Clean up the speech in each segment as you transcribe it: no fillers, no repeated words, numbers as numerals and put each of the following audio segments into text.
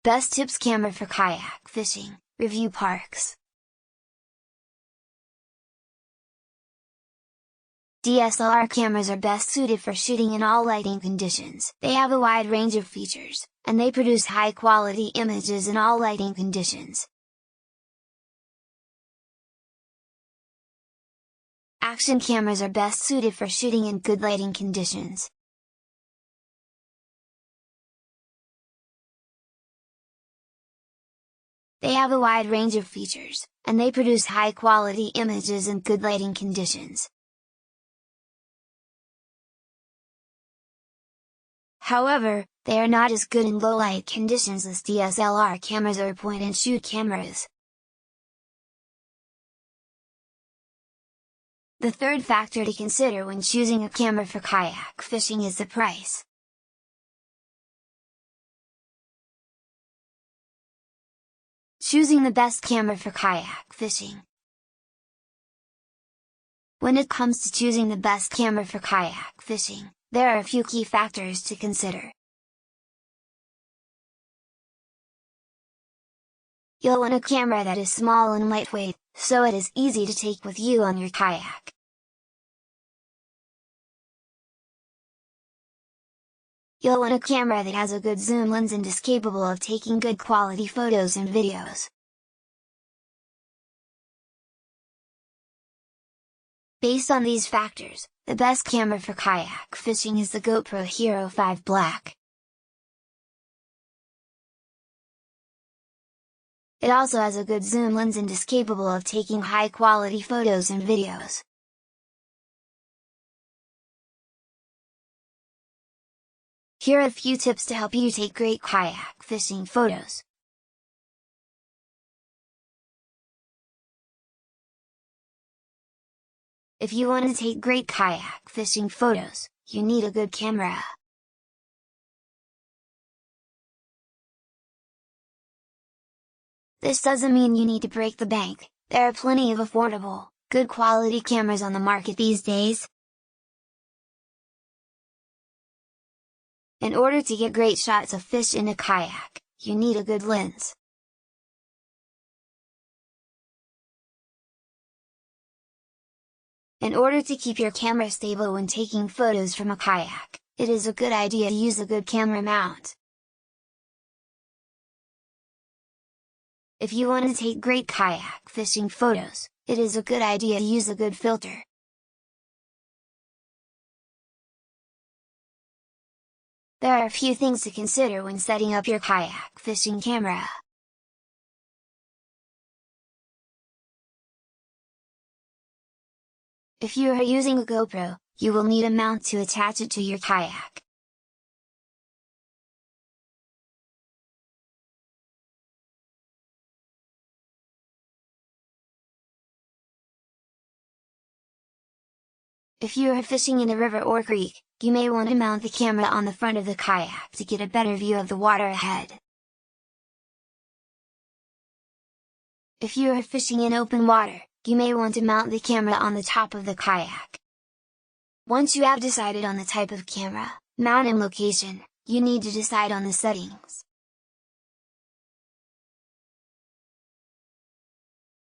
Best tips camera for kayak fishing, Reviewparks. DSLR cameras are best suited for shooting in all lighting conditions. They have a wide range of features, and they produce high-quality images in all lighting conditions. Action cameras are best suited for shooting in good lighting conditions. They have a wide range of features, and they produce high-quality images in good lighting conditions. However, they are not as good in low light conditions as DSLR cameras or point-and-shoot cameras. The third factor to consider when choosing a camera for kayak fishing is the price. Choosing the best camera for kayak fishing. When it comes to choosing the best camera for kayak fishing, there are a few key factors to consider. You'll want a camera that is small and lightweight, so it is easy to take with you on your kayak. You'll want a camera that has a good zoom lens and is capable of taking good quality photos and videos. Based on these factors, the best camera for kayak fishing is the GoPro Hero 5 Black. It also has a good zoom lens and is capable of taking high-quality photos and videos. Here are a few tips to help you take great kayak fishing photos. If you want to take great kayak fishing photos, you need a good camera. This doesn't mean you need to break the bank, there are plenty of affordable, good quality cameras on the market these days. In order to get great shots of fish in a kayak, you need a good lens. In order to keep your camera stable when taking photos from a kayak, it is a good idea to use a good camera mount. If you want to take great kayak fishing photos, it is a good idea to use a good filter. There are a few things to consider when setting up your kayak fishing camera. If you are using a GoPro, you will need a mount to attach it to your kayak. If you are fishing in a river or creek, you may want to mount the camera on the front of the kayak to get a better view of the water ahead. If you are fishing in open water, you may want to mount the camera on the top of the kayak. Once you have decided on the type of camera, mount and location, you need to decide on the settings.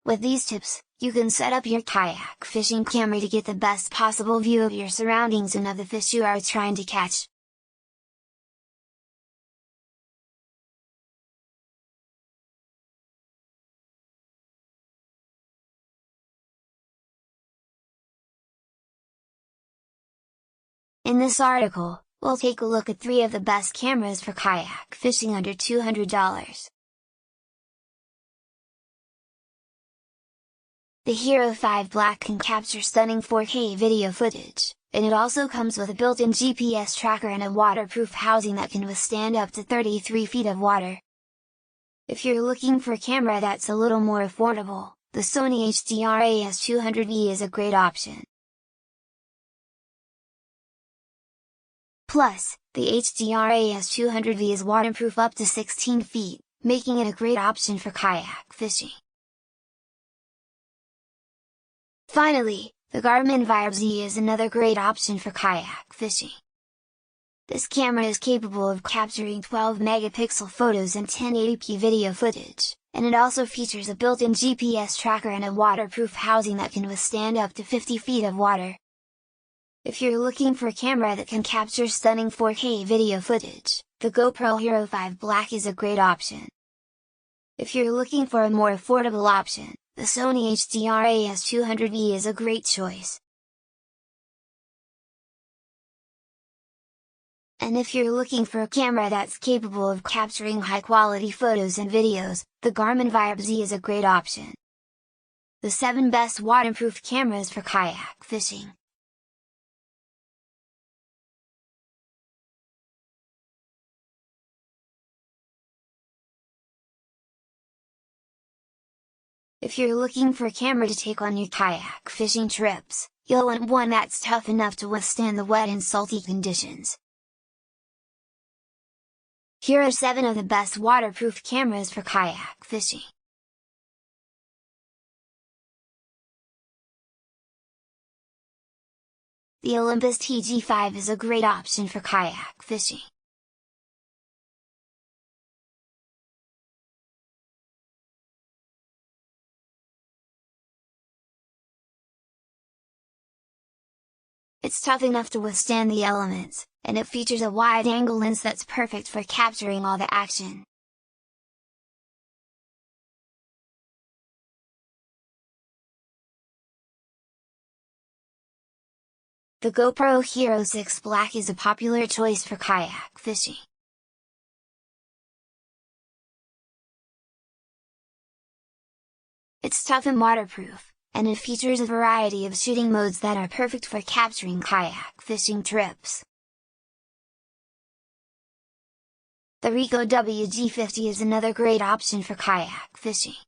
With these tips, you can set up your kayak fishing camera to get the best possible view of your surroundings and of the fish you are trying to catch. In this article, we'll take a look at 3 of the best cameras for kayak fishing under $200. The Hero 5 Black can capture stunning 4K video footage, and it also comes with a built-in GPS tracker and a waterproof housing that can withstand up to 33 feet of water. If you're looking for a camera that's a little more affordable, the Sony HDR-AS200V is a great option. Plus, the HDR-AS200V is waterproof up to 16 feet, making it a great option for kayak fishing. Finally, the Garmin Vibe Z is another great option for kayak fishing. This camera is capable of capturing 12 megapixel photos and 1080p video footage, and it also features a built-in GPS tracker and a waterproof housing that can withstand up to 50 feet of water. If you're looking for a camera that can capture stunning 4K video footage, the GoPro Hero 5 Black is a great option. If you're looking for a more affordable option, the Sony HDR-AS200V is a great choice. And if you're looking for a camera that's capable of capturing high-quality photos and videos, the Garmin Vibe Z is a great option. The 7 best waterproof cameras for kayak fishing. If you're looking for a camera to take on your kayak fishing trips, you'll want one that's tough enough to withstand the wet and salty conditions. Here are 7 of the best waterproof cameras for kayak fishing. The Olympus TG5 is a great option for kayak fishing. It's tough enough to withstand the elements, and it features a wide-angle lens that's perfect for capturing all the action. The GoPro Hero 6 Black is a popular choice for kayak fishing. It's tough and waterproof, and it features a variety of shooting modes that are perfect for capturing kayak fishing trips. The Ricoh WG50 is another great option for kayak fishing.